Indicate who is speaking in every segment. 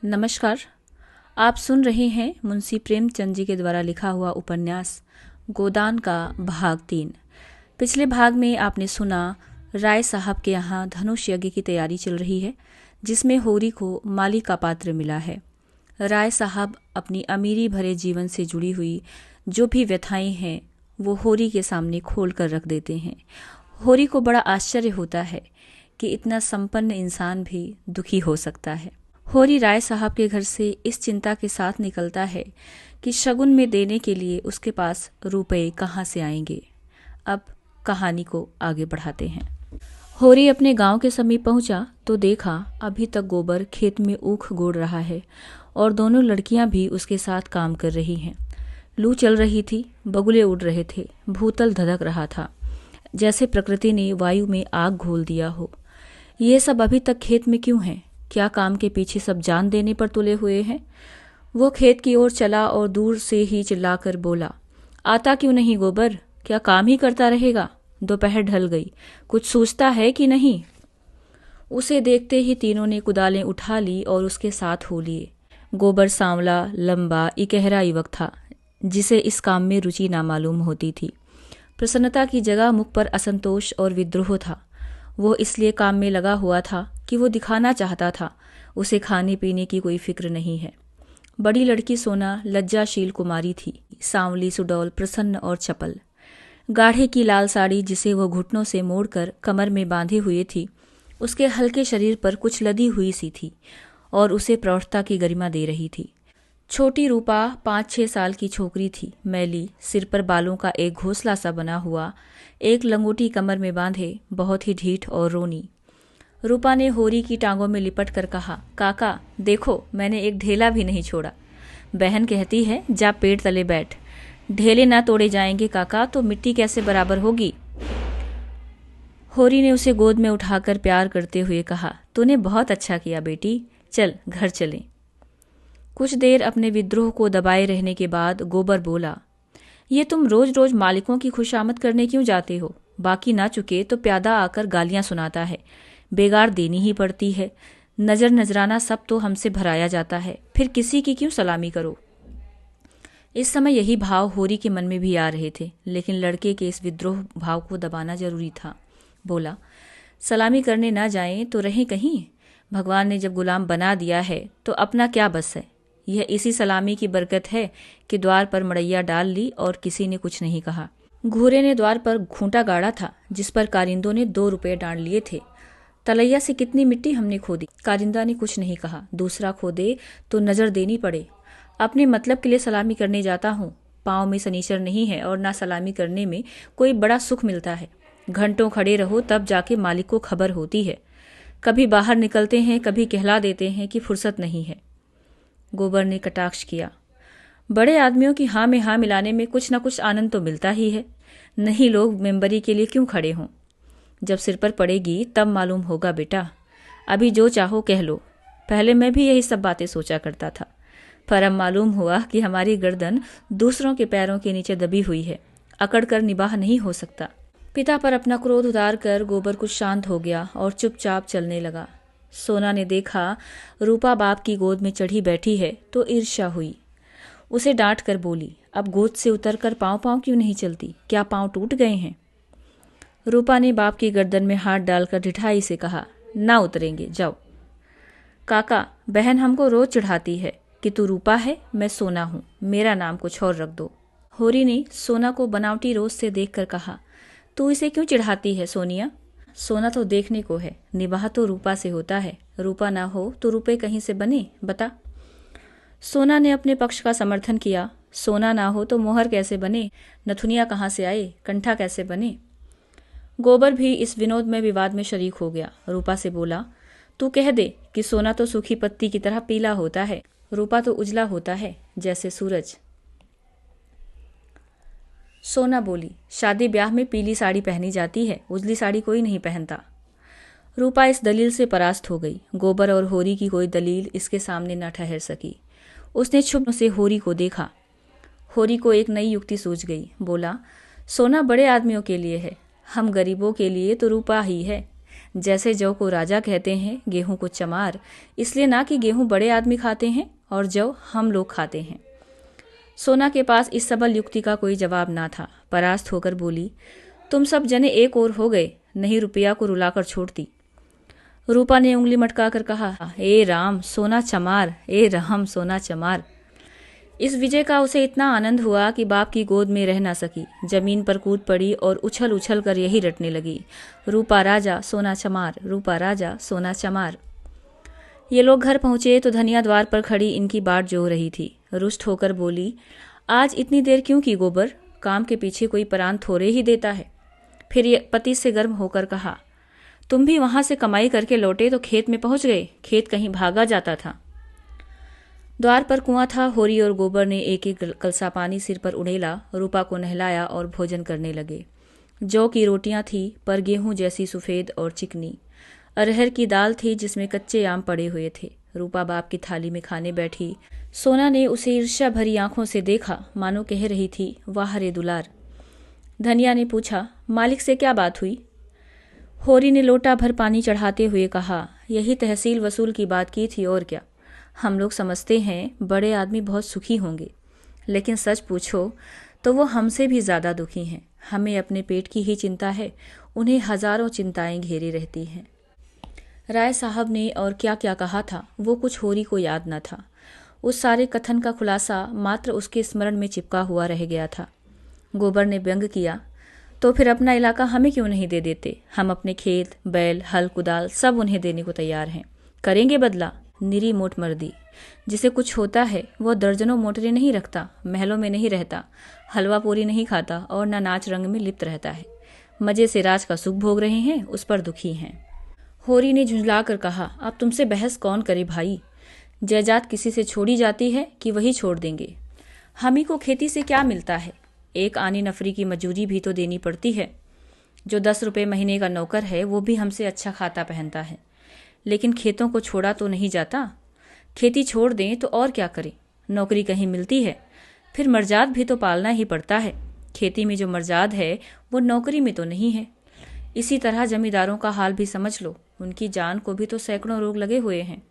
Speaker 1: नमस्कार। आप सुन रहे हैं मुंशी प्रेमचंद जी के द्वारा लिखा हुआ उपन्यास गोदान का भाग 3। पिछले भाग में आपने सुना राय साहब के यहाँ धनुष यज्ञ की तैयारी चल रही है, जिसमें होरी को माली का पात्र मिला है। राय साहब अपनी अमीरी भरे जीवन से जुड़ी हुई जो भी व्यथाएं हैं वो होरी के सामने खोल कर रख देते हैं। होरी को बड़ा आश्चर्य होता है कि इतना संपन्न इंसान भी दुखी हो सकता है। होरी राय साहब के घर से इस चिंता के साथ निकलता है कि शगुन में देने के लिए उसके पास रुपए कहाँ से आएंगे। अब कहानी को आगे बढ़ाते हैं। होरी अपने गांव के समीप पहुंचा तो देखा अभी तक गोबर खेत में ऊख गोड़ रहा है और दोनों लड़कियां भी उसके साथ काम कर रही हैं। लू चल रही थी, बगुले उड़ रहे थे, भूतल धधक रहा था, जैसे प्रकृति ने वायु में आग घोल दिया हो। ये सब अभी तक खेत में क्यों है? क्या काम के पीछे सब जान देने पर तुले हुए हैं? वो खेत की ओर चला और दूर से ही चिल्लाकर बोला, आता क्यों नहीं गोबर? क्या काम ही करता रहेगा? दोपहर ढल गई, कुछ सूझता है कि नहीं? उसे देखते ही तीनों ने कुदालें उठा ली और उसके साथ हो लिए। गोबर सांवला, लंबा, इकहरा युवक था, जिसे इस काम में रुचि ना मालूम होती थी। प्रसन्नता की जगह मुख पर असंतोष और विद्रोह था। वो इसलिए काम में लगा हुआ था कि वो दिखाना चाहता था उसे खाने पीने की कोई फिक्र नहीं है। बड़ी लड़की सोना लज्जाशील कुमारी थी, सांवली, सुडौल, प्रसन्न और चपल। गाढ़े की लाल साड़ी जिसे वो घुटनों से मोड़कर कमर में बांधे हुए थी, उसके हल्के शरीर पर कुछ लदी हुई सी थी और उसे प्रौढ़ता की गरिमा दे रही थी। छोटी रूपा 5-6 साल की छोकरी थी, मैली, सिर पर बालों का एक घोंसला सा बना हुआ, एक लंगोटी कमर में बांधे, बहुत ही ढीठ और रोनी। रूपा ने होरी की टांगों में लिपट कर कहा, काका देखो, मैंने एक ढेला भी नहीं छोड़ा। बहन कहती है जा पेड़ तले बैठ। ढेले ना तोड़े जाएंगे काका तो मिट्टी कैसे बराबर होगी? होरी ने उसे गोद में उठाकर प्यार करते हुए कहा, तूने बहुत अच्छा किया बेटी, चल घर चलें। कुछ देर अपने विद्रोह को दबाए रहने के बाद गोबर बोला, ये तुम रोज रोज मालिकों की खुशामद करने क्यों जाते हो? बाकी ना चुके तो प्यादा आकर गालियां सुनाता है, बेगार देनी ही पड़ती है। नजर नजराना सब तो हमसे भराया जाता है, फिर किसी की क्यों सलामी करो? इस समय यही भाव होरी के मन में भी आ रहे थे, लेकिन लड़के के इस विद्रोह भाव को दबाना जरूरी था। बोला, सलामी करने ना जाएं तो रहें कहीं। भगवान ने जब गुलाम बना दिया है तो अपना क्या बस है। यह इसी सलामी की बरकत है कि द्वार पर मड़ैया डाल ली और किसी ने कुछ नहीं कहा। घूरे ने द्वार पर खूंटा गाड़ा था, जिस पर कारिंदों ने 2 रुपये डांड लिए थे। तलैया से कितनी मिट्टी हमने खोदी, कारिंदा ने कुछ नहीं कहा। दूसरा खोदे तो नजर देनी पड़े। अपने मतलब के लिए सलामी करने जाता हूँ। पाँव में सनीचर नहीं है और ना सलामी करने में कोई बड़ा सुख मिलता है। घंटों खड़े रहो तब जाके मालिक को खबर होती है। कभी बाहर निकलते हैं, कभी कहला देते हैं कि फुर्सत नहीं है। गोबर ने कटाक्ष किया, बड़े आदमियों की हाँ में हाँ मिलाने में कुछ न कुछ आनंद तो मिलता ही है। नहीं लोग मेंबरी के लिए क्यों खड़े हों? जब सिर पर पड़ेगी तब मालूम होगा बेटा। अभी जो चाहो कह लो। पहले मैं भी यही सब बातें सोचा करता था, पर अब मालूम हुआ कि हमारी गर्दन दूसरों के पैरों के नीचे दबी हुई है, अकड़ कर निबाह नहीं हो सकता। पिता पर अपना क्रोध उतार कर गोबर कुछ शांत हो गया और चुपचाप चलने लगा। सोना ने देखा रूपा बाप की गोद में चढ़ी बैठी है तो ईर्ष्या हुई। उसे डांट कर बोली, अब गोद से उतरकर पाँव पाँव क्यों नहीं चलती? क्या पाँव टूट गए हैं? रूपा ने बाप की गर्दन में हाथ डालकर ढिठाई से कहा, ना उतरेंगे, जाओ। काका, बहन हमको रोज चिढ़ाती है कि तू रूपा है, मैं सोना हूँ, मेरा नाम कुछ और रख दो। होरी ने सोना को बनावटी रोज से देखकर कहा, तू इसे क्यों चिढ़ाती है सोनिया? सोना तो देखने को है, निबाह तो रूपा से होता है। रूपा ना हो तो रुपए कहीं से बने, बता। सोना ने अपने पक्ष का समर्थन किया। सोना ना हो तो मोहर कैसे बने? नथुनिया कहाँ से आए? कंठा कैसे बने? गोबर भी इस विनोद में विवाद में शरीक हो गया। रूपा से बोला, तू कह दे कि सोना तो सूखी पत्ती की तरह पीला होता है, रूपा तो उजला होता है जैसे सूरज। सोना बोली, शादी ब्याह में पीली साड़ी पहनी जाती है, उजली साड़ी कोई नहीं पहनता। रूपा इस दलील से परास्त हो गई। गोबर और होरी की कोई दलील इसके सामने न ठहर सकी। उसने छुप से होरी को देखा। होरी को एक नई युक्ति सूझ गई। बोला, सोना बड़े आदमियों के लिए है, हम गरीबों के लिए तो रूपा ही है। जैसे जौ को राजा कहते हैं, गेहूं को चमार, इसलिए ना कि गेहूं बड़े आदमी खाते हैं और जौ हम लोग खाते हैं। सोना के पास इस सबल युक्ति का कोई जवाब ना था। परास्त होकर बोली, तुम सब जने एक और हो गए, नहीं रुपया को रुलाकर छोड़ती। रूपा ने उंगली मटकाकर कहा, ए राम सोना चमार, ए रहम सोना चमार। इस विजय का उसे इतना आनंद हुआ कि बाप की गोद में रह ना सकी, जमीन पर कूद पड़ी और उछल उछल कर यही रटने लगी, रूपा राजा सोना चमार, रूपा राजा सोना चमार। ये लोग घर पहुंचे तो धनिया द्वार पर खड़ी इनकी बाट जो रही थी। रुष्ट होकर बोली, आज इतनी देर क्यों की गोबर, काम के पीछे कोई परान थोड़े ही देता है। फिर ये पति से गर्म होकर कहा, तुम भी वहां से कमाई करके लौटे तो खेत में पहुंच गए, खेत कहीं भागा जाता था। द्वार पर कुआं था। होरी और गोबर ने एक एक कलसा पानी सिर पर उड़ेला, रूपा को नहलाया और भोजन करने लगे। जौ की रोटियां थी पर गेहूं जैसी सफेद और चिकनी। अरहर की दाल थी जिसमें कच्चे आम पड़े हुए थे। रूपा बाप की थाली में खाने बैठी। सोना ने उसे ईर्ष्या भरी आंखों से देखा, मानो कह रही थी, वाह रे दुलार। धनिया ने पूछा, मालिक से क्या बात हुई। होरी ने लोटा भर पानी चढ़ाते हुए कहा, यही तहसील वसूल की बात की थी और क्या। हम लोग समझते हैं बड़े आदमी बहुत सुखी होंगे, लेकिन सच पूछो तो वो हमसे भी ज़्यादा दुखी हैं। हमें अपने पेट की ही चिंता है, उन्हें हजारों चिंताएं घेरी रहती हैं। राय साहब ने और क्या क्या कहा था वो कुछ होरी को याद न था। उस सारे कथन का खुलासा मात्र उसके स्मरण में चिपका हुआ रह गया था। गोबर ने व्यंग किया, तो फिर अपना इलाका हमें क्यों नहीं दे देते। हम अपने खेत, बैल, हल, कुदाल सब उन्हें देने को तैयार हैं। करेंगे बदला। निरी मोट मर्दी। जिसे कुछ होता है वो दर्जनों मोटरें नहीं रखता, महलों में नहीं रहता, हलवा पूरी नहीं खाता और न नाच रंग में लिप्त रहता है। मजे से राज का सुख भोग रहे हैं, उस पर दुखी हैं। होरी ने झुंझला कर कहा, अब तुमसे बहस कौन करे भाई। जायदाद किसी से छोड़ी जाती है कि वही छोड़ देंगे। हम ही को खेती से क्या मिलता है। एक आनी नफरी की मजूरी भी तो देनी पड़ती है। जो 10 रुपये महीने का नौकर है वो भी हमसे अच्छा खाता पहनता है, लेकिन खेतों को छोड़ा तो नहीं जाता। खेती छोड़ दें तो और क्या करें। नौकरी कहीं मिलती है, फिर मर्जाद भी तो पालना ही पड़ता है। खेती में जो मर्जाद है वो नौकरी में तो नहीं है। इसी तरह जमींदारों का हाल भी समझ लो, उनकी जान को भी तो सैकड़ों रोग लगे हुए हैं।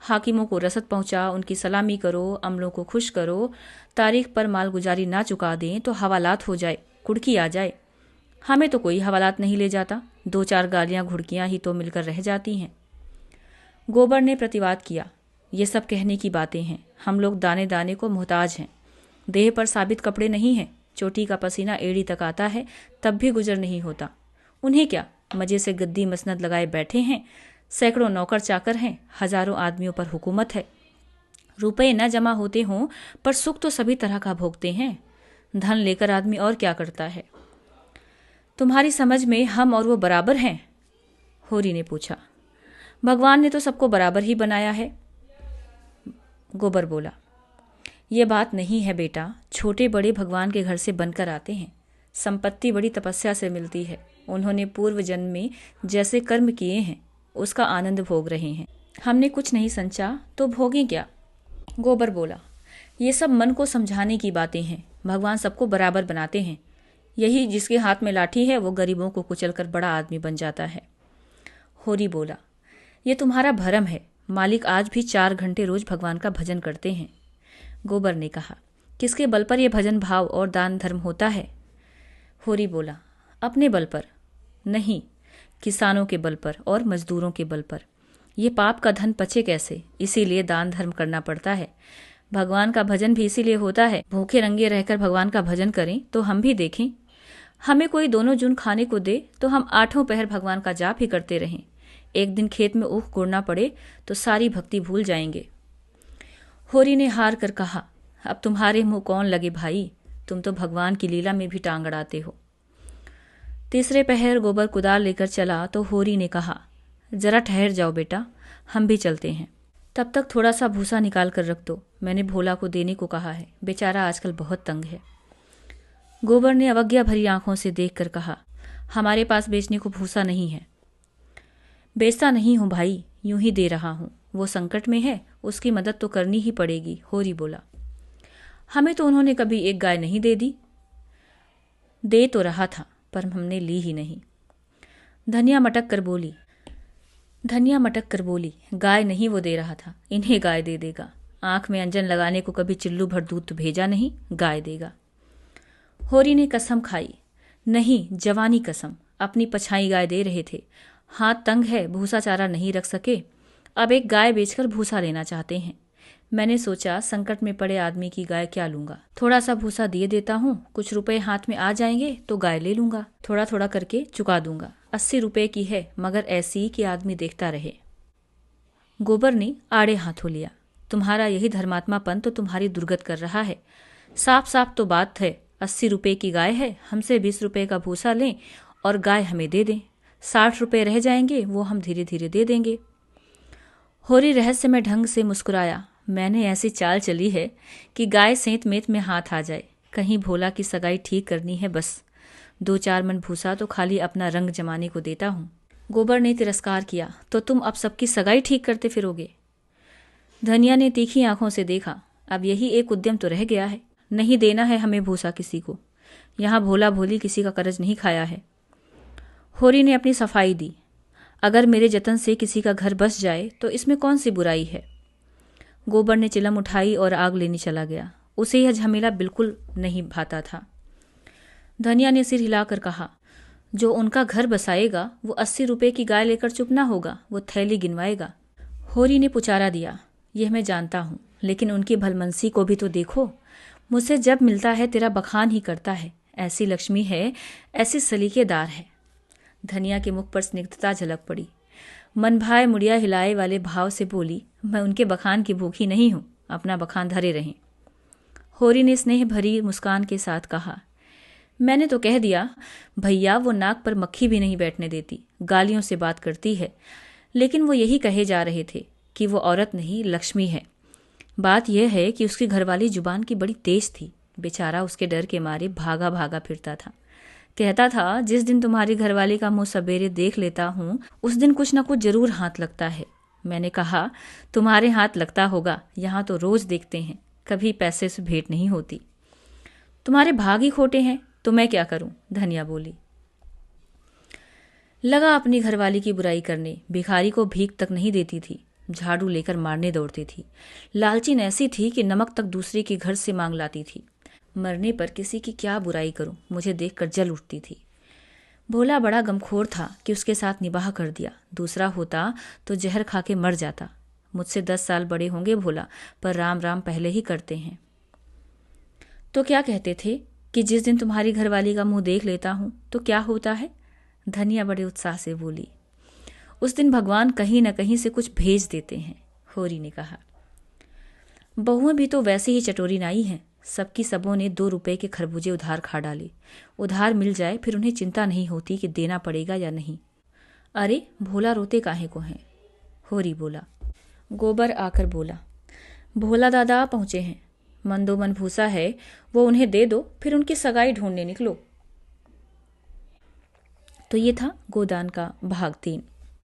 Speaker 1: हाकिमों को रसद पहुंचा, उनकी सलामी करो, अमलों को खुश करो, तारीख पर मालगुजारी ना चुका दें तो हवालात हो जाए, कुड़की आ जाए। हमें तो कोई हवालात नहीं ले जाता, 2-4 गालियां घुड़कियां ही तो मिलकर रह जाती हैं। गोबर ने प्रतिवाद किया, ये सब कहने की बातें हैं। हम लोग दाने दाने को मोहताज हैं। देह पर साबित कपड़े नहीं हैं, चोटी का पसीना एड़ी तक आता है तब भी गुजर नहीं होता। उन्हें क्या, मजे से गद्दी मसनद लगाए बैठे हैं, सैकड़ों नौकर चाकर हैं, हजारों आदमियों पर हुकूमत है। रुपए न जमा होते हों पर सुख तो सभी तरह का भोगते हैं। धन लेकर आदमी और क्या करता है। तुम्हारी समझ में हम और वो बराबर हैं? होरी ने पूछा। भगवान ने तो सबको बराबर ही बनाया है। गोबर बोला, ये बात नहीं है बेटा, छोटे बड़े भगवान के घर से बनकर आते हैं। संपत्ति बड़ी तपस्या से मिलती है। उन्होंने पूर्व जन्म में जैसे कर्म किए हैं उसका आनंद भोग रहे हैं। हमने कुछ नहीं संचा तो भोगें क्या। गोबर बोला, ये सब मन को समझाने की बातें हैं। भगवान सबको बराबर बनाते हैं। यही जिसके हाथ में लाठी है वो गरीबों को कुचलकर बड़ा आदमी बन जाता है। होरी बोला, ये तुम्हारा भरम है। मालिक आज भी 4 घंटे रोज भगवान का भजन करते हैं। गोबर ने कहा, किसके बल पर यह भजन भाव और दान धर्म होता है? होरी बोला, अपने बल पर नहीं, किसानों के बल पर और मजदूरों के बल पर। ये पाप का धन पचे कैसे, इसीलिए दान धर्म करना पड़ता है। भगवान का भजन भी इसीलिए होता है। भूखे नंगे रहकर भगवान का भजन करें तो हम भी देखें। हमें कोई दोनों जून खाने को दे तो हम 8 पहर भगवान का जाप ही करते रहें। एक दिन खेत में ऊख गुड़ना पड़े तो सारी भक्ति भूल जाएंगे। होरी ने हार कर कहा, अब तुम्हारे मुंह कौन लगे भाई, तुम तो भगवान की लीला में भी टांग अड़ाते हो। तीसरे पहर गोबर कुदाल लेकर चला तो होरी ने कहा, जरा ठहर जाओ बेटा, हम भी चलते हैं। तब तक थोड़ा सा भूसा निकाल कर रख दो, मैंने भोला को देने को कहा है, बेचारा आजकल बहुत तंग है। गोबर ने अवज्ञा भरी आंखों से देखकर कहा, हमारे पास बेचने को भूसा नहीं है। बेचता नहीं हूं भाई, यूं ही दे रहा हूं। वो संकट में है, उसकी मदद तो करनी ही पड़ेगी। होरी बोला, हमें तो उन्होंने कभी एक गाय नहीं दे दी। दे तो रहा था पर हमने ली ही नहीं। धनिया मटक कर बोली, धनिया मटक कर बोली, गाय नहीं वो दे रहा था, इन्हें गाय दे देगा। आंख में अंजन लगाने को कभी चिल्लू भर दूध तो भेजा नहीं, गाय देगा। होरी ने कसम खाई, नहीं जवानी कसम, अपनी पछाई गाय दे रहे थे। हाथ तंग है, भूसा चारा नहीं रख सके, अब एक गाय बेचकर भूसा लेना चाहते हैं। मैंने सोचा संकट में पड़े आदमी की गाय क्या लूंगा, थोड़ा सा भूसा दिए देता हूँ, कुछ रुपए हाथ में आ जाएंगे तो गाय ले लूंगा, थोड़ा थोड़ा करके चुका दूंगा। 80 रुपए की है, मगर ऐसी कि आदमी देखता रहे। गोबर ने आड़े हाथों लिया, तुम्हारा यही धर्मात्मापन तो तुम्हारी दुर्गत कर रहा है। साफ साफ तो बात है, 80 रुपए की गाय है, हमसे 20 रुपए का भूसा लें और गाय हमें दे दें। 60 रुपए रह जाएंगे, वो हम धीरे धीरे दे देंगे। होरी रहस्यमय ढंग से मुस्कुराया, मैंने ऐसी चाल चली है कि गाय सेंत मेत में हाथ आ जाए। कहीं भोला की सगाई ठीक करनी है बस। 2-4 मन भूसा तो खाली अपना रंग जमाने को देता हूँ। गोबर ने तिरस्कार किया, तो तुम अब सबकी सगाई ठीक करते फिरोगे? धनिया ने तीखी आंखों से देखा, अब यही एक उद्यम तो रह गया है, नहीं देना है हमें भूसा किसी को। यहाँ भोला भोली किसी का कर्ज नहीं खाया है। होरी ने अपनी सफाई दी, अगर मेरे जतन से किसी का घर बस जाए तो इसमें कौन सी बुराई है। गोबर ने चिलम उठाई और आग लेने चला गया। उसे यह झमेला बिल्कुल नहीं भाता था। धनिया ने सिर हिलाकर कहा, जो उनका घर बसाएगा वो 80 रुपए की गाय लेकर चुप ना होगा, वो थैली गिनवाएगा। होरी ने पुचारा दिया, यह मैं जानता हूँ, लेकिन उनकी भलमनसी को भी तो देखो। मुझसे जब मिलता है तेरा बखान ही करता है, ऐसी लक्ष्मी है, ऐसी सलीकेदार है। धनिया के मुख पर स्निग्धता झलक पड़ी। मन भाए मुड़िया हिलाए वाले भाव से बोली, मैं उनके बखान की भूखी नहीं हूं, अपना बखान धरे रहें। होरी ने स्नेह भरी मुस्कान के साथ कहा, मैंने तो कह दिया भैया, वो नाक पर मक्खी भी नहीं बैठने देती, गालियों से बात करती है, लेकिन वो यही कहे जा रहे थे कि वो औरत नहीं लक्ष्मी है। बात यह है कि उसकी घरवाली जुबान की बड़ी तेज थी, बेचारा उसके डर के मारे भागा भागा फिरता था। कहता था, जिस दिन तुम्हारी घरवाली का मुंह सवेरे देख लेता हूँ उस दिन कुछ ना कुछ जरूर हाथ लगता है। मैंने कहा, तुम्हारे हाथ लगता होगा, यहाँ तो रोज देखते हैं, कभी पैसे से भेंट नहीं होती। तुम्हारे भाग ही खोटे हैं, तो मैं क्या करूं? धनिया बोली। लगा अपनी घरवाली की बुराई करने। भिखारी को भीख तक नहीं देती थी, झाड़ू लेकर मारने दौड़ती थी। लालचीन ऐसी थी कि नमक तक दूसरे के घर से मांग लाती थी। मरने पर किसी की क्या बुराई करूं, मुझे देखकर जल उठती थी। भोला बड़ा गमखोर था कि उसके साथ निबाह कर दिया, दूसरा होता तो जहर खा के मर जाता। मुझसे 10 साल बड़े होंगे भोला, पर राम राम पहले ही करते हैं। तो क्या कहते थे कि जिस दिन तुम्हारी घरवाली का मुंह देख लेता हूं तो क्या होता है? धनिया बड़े उत्साह से बोली, उस दिन भगवान कहीं न कहीं से कुछ भेज देते हैं। होरी ने कहा, बहुएं भी तो वैसे ही चटोरी नाई हैं। सबकी सबों ने 2 रुपए के खरबूजे उधार खा डाले। उधार मिल जाए फिर उन्हें चिंता नहीं होती कि देना पड़ेगा या नहीं। अरे भोला रोते काहे को हैं? होरी बोला। गोबर आकर बोला, भोला दादा आ पहुंचे हैं, मंदोमन भूसा है, वो उन्हें दे दो, फिर उनकी सगाई ढूंढने निकलो। तो ये था गोदान का भाग 3।